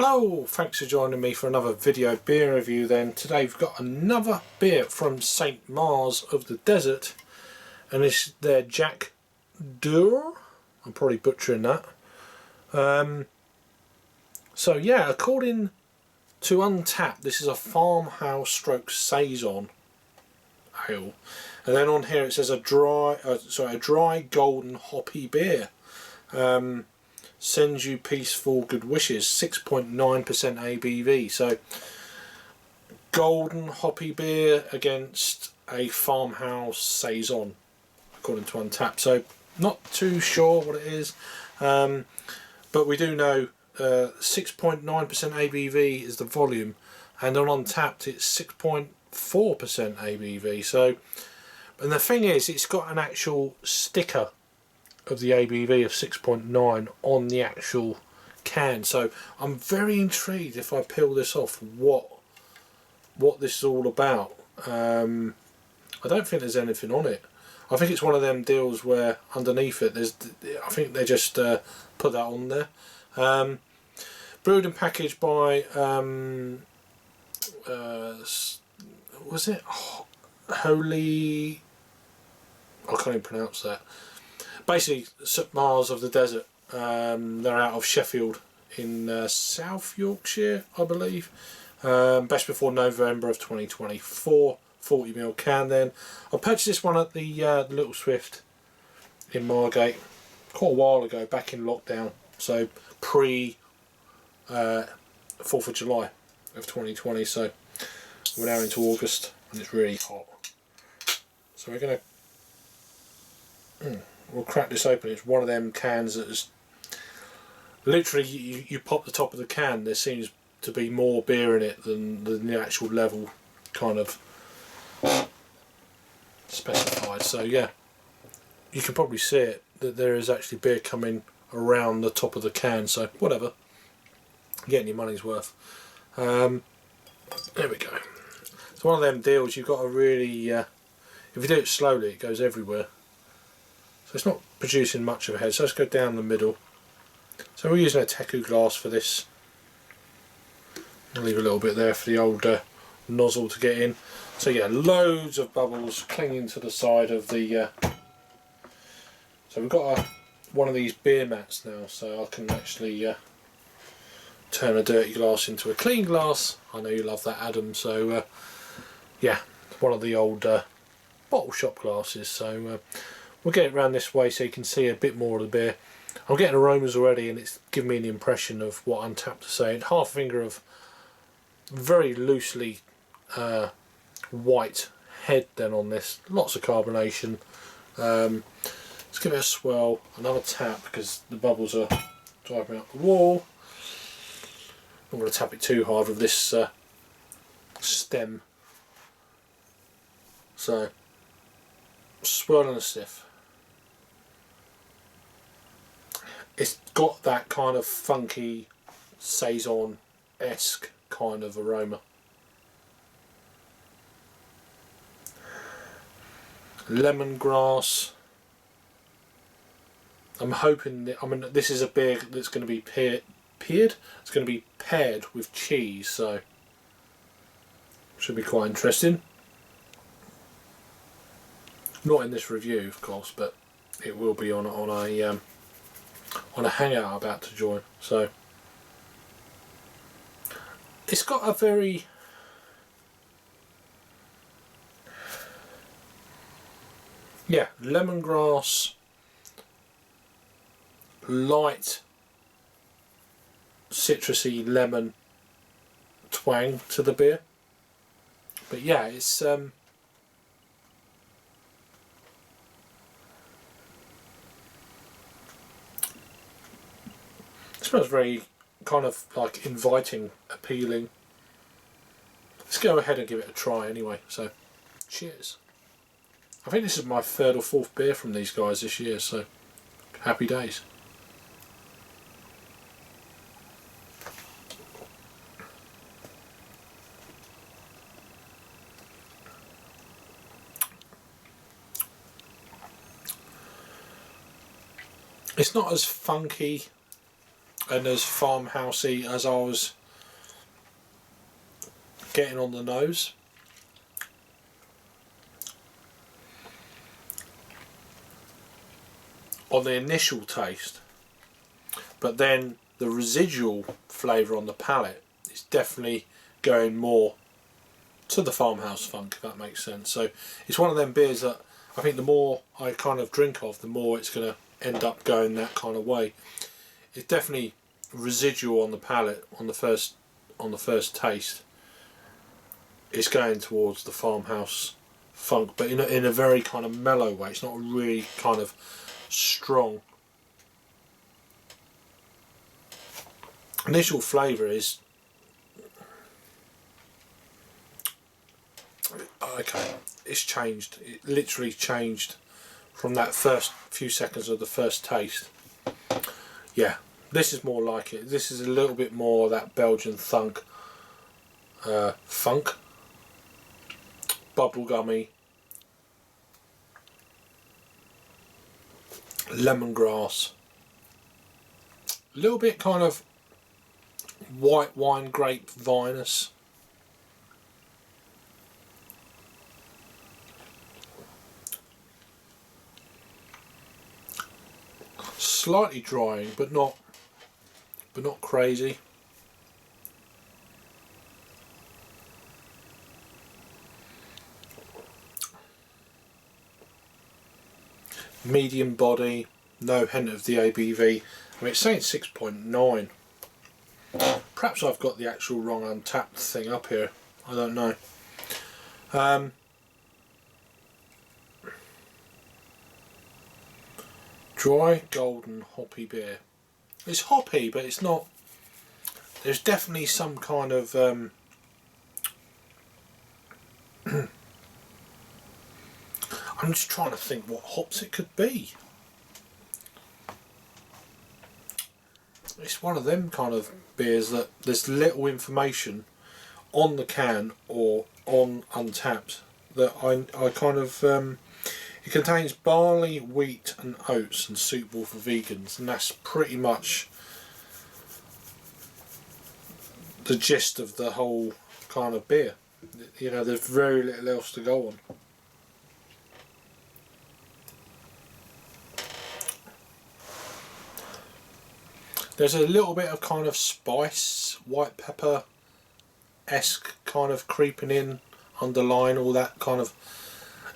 Hello, thanks for joining me for another video beer review then. Today we've got another beer from St. Mars of the Desert, and it's their Jack Dure. I'm probably butchering that. So yeah, according to Untappd, this is a Farmhouse stroke Saison ale. And then on here it says a dry golden hoppy beer. Sends you peaceful good wishes. 6.9% ABV. So golden hoppy beer against a Farmhouse Saison, according to Untappd. So not too sure what it is, but we do know 6.9% ABV is the volume, and on Untappd it's 6.4% ABV. So, and the thing is, it's got an actual sticker of the ABV of 6.9 on the actual can. So I'm very intrigued, if I peel this off, what this is all about. I don't think there's anything on it. I think it's one of them deals where underneath it I think they just put that on there. Brewed and packaged by was it Holy, I can't even pronounce that. Basically, St. Mars of the Desert. They're out of Sheffield in South Yorkshire, I believe. Best before November of 2024. 40ml can then. I purchased this one at the Little Swift in Margate quite a while ago, back in lockdown. So pre 4th of July of 2020. So we're now into August and it's really hot. So we're going to... we'll crack this open. It's one of them cans that is literally, you pop the top of the can, there seems to be more beer in it than the actual level kind of specified. So yeah, you can probably see it, that there is actually beer coming around the top of the can. So whatever, getting your money's worth. There we go. It's one of them deals you've got to really, if you do it slowly, it goes everywhere. So it's not producing much of a head. So let's go down the middle. So we're using a Teku glass for this. I'll leave a little bit there for the old nozzle to get in. So yeah, loads of bubbles clinging to the side of the... So we've got one of these beer mats now, so I can actually turn a dirty glass into a clean glass. I know you love that, Adam. So yeah, one of the old bottle shop glasses. So we'll get it around this way so you can see a bit more of the beer. I'm getting aromas already, and it's giving me the impression of what Untappd is saying. Half a finger of very loosely white head then on this. Lots of carbonation. Let's give it a swirl, another tap, because the bubbles are driving out the wall. I'm not going to tap it too hard with this stem. So, swirl and a sniff. It's got that kind of funky Saison-esque kind of aroma. Lemongrass. I'm hoping that, I mean, this is a beer that's going to be paired. It's going to be paired with cheese, so should be quite interesting. Not in this review, of course, but it will be on a hangout I'm about to join. So it's got a very lemongrass, light citrusy lemon twang to the beer. But yeah, it's it smells very kind of like inviting, appealing. Let's go ahead and give it a try anyway. So cheers. I think this is my 3rd or 4th beer from these guys this year, so happy days. It's not as funky and as farmhousey as I was getting on the nose. On the initial taste, but then the residual flavour on the palate is definitely going more to the farmhouse funk, if that makes sense. So it's one of them beers that I think the more I kind of drink of, the more it's going to end up going that kind of way. It's definitely residual on the palate on the first taste. It's going towards the farmhouse funk, but in a very kind of mellow way. It's not really kind of strong. Initial flavour is okay. It's changed. It literally changed from that first few seconds of the first taste. Yeah, this is more like it. This is a little bit more that Belgian funk, bubblegummy, lemongrass, a little bit kind of white wine grape vinous. Slightly drying, but not crazy. Medium body, no hint of the ABV. I mean, it's saying 6.9. Perhaps I've got the actual wrong untapped thing up here. I don't know. Dry, golden, hoppy beer. It's hoppy, but it's not. There's definitely some kind of I'm just trying to think what hops it could be. It's one of them kind of beers that there's little information on the can or on Untapped that I kind of it contains barley, wheat and oats and suitable for vegans, and that's pretty much the gist of the whole kind of beer. You know, there's very little else to go on. There's a little bit of kind of spice, white pepper-esque kind of creeping in, underlying all that kind of.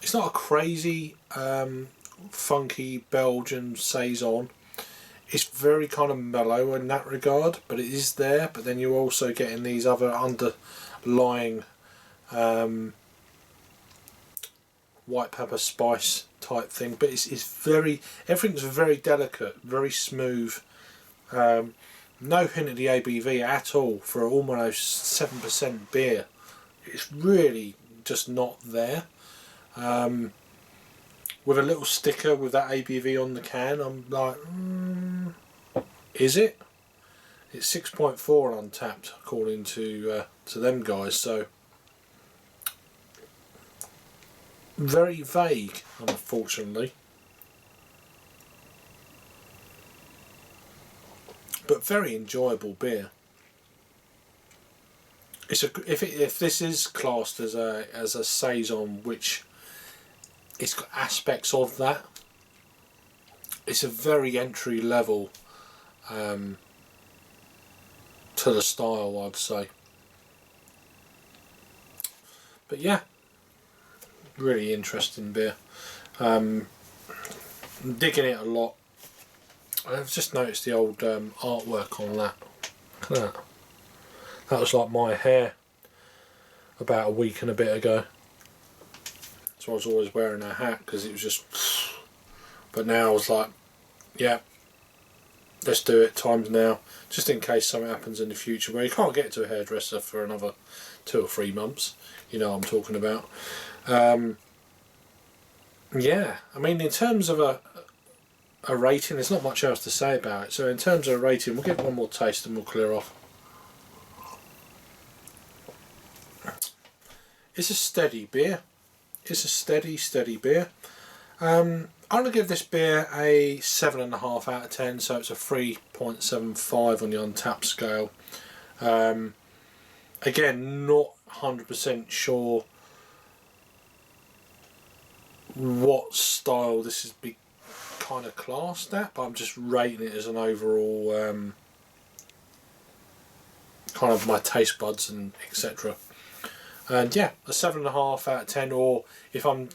It's not a crazy, funky Belgian Saison. It's very kind of mellow in that regard, but it is there. But then you're also getting these other underlying white pepper spice type thing. But it's very, everything's very delicate, very smooth. No hint of the ABV at all for almost 7% beer. It's really just not there. With a little sticker with that ABV on the can, I'm like, is it? It's 6.4 on Untapped according to them guys. So very vague, unfortunately. But very enjoyable beer. It's if this is classed as a Saison, which it's got aspects of that, it's a very entry level to the style, I'd say. But yeah, really interesting beer. I'm digging it a lot. I've just noticed the old artwork on that. Look at that. That was like my hair about a week and a bit ago. So I was always wearing a hat because it was just. But now I was like, yeah, let's do it. Time's now. Just in case something happens in the future where you can't get to a hairdresser for another 2 or 3 months. You know what I'm talking about. Yeah, I mean, in terms of a rating, there's not much else to say about it. So in terms of a rating, we'll give it one more taste and we'll clear off. It's a steady beer. It's a steady beer. I I'm going to give this beer a 7.5 out of 10, so it's a 3.75 on the Untapped scale. Again, not 100% sure what style this is kind of classed at, but I'm just rating it as an overall kind of my taste buds and etc. And yeah, a 7.5 out of 10, or if I'm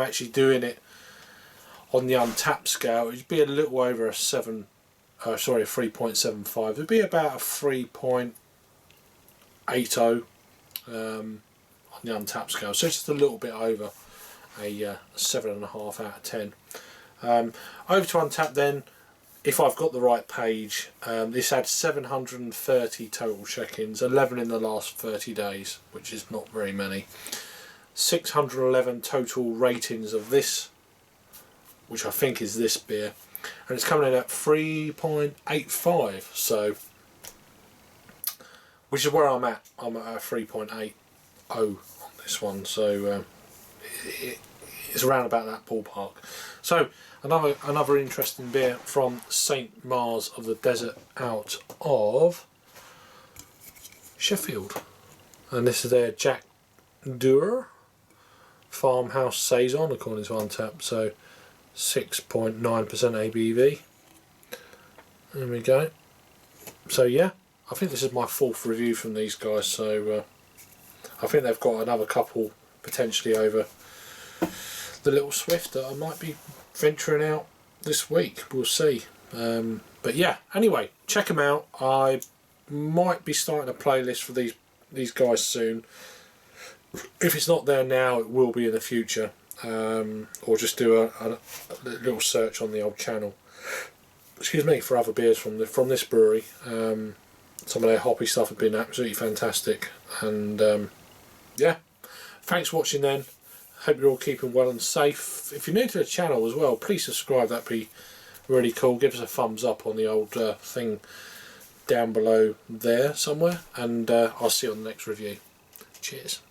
actually doing it on the Untapped scale, it'd be a little over a 3.75. It'd be about a 3.80 on the Untapped scale, so it's just a little bit over a 7.5 out of 10. Over to Untapped then. If I've got the right page, this had 730 total check-ins, 11 in the last 30 days, which is not very many. 611 total ratings of this, which I think is this beer, and it's coming in at 3.85, so which is where I'm at. I'm at a 3.80 on this one, so it's around about that ballpark. So another interesting beer from St Mars of the Desert out of Sheffield, and this is their Jack Dewar Farmhouse Saison, according to Untapped, so 6.9% ABV. There we go. So yeah, I think this is my 4th review from these guys, so I think they've got another couple potentially over the Little Swift that I might be venturing out this week. We'll see. But yeah, anyway, check them out. I might be starting a playlist for these guys soon. If it's not there now, it will be in the future. Or just do a little search on the old channel. Excuse me, for other beers from this brewery. Some of their hoppy stuff have been absolutely fantastic. And yeah, thanks for watching then. Hope you're all keeping well and safe. If you're new to the channel as well, please subscribe. That'd be really cool. Give us a thumbs up on the old thing down below there somewhere, and I'll see you on the next review. Cheers.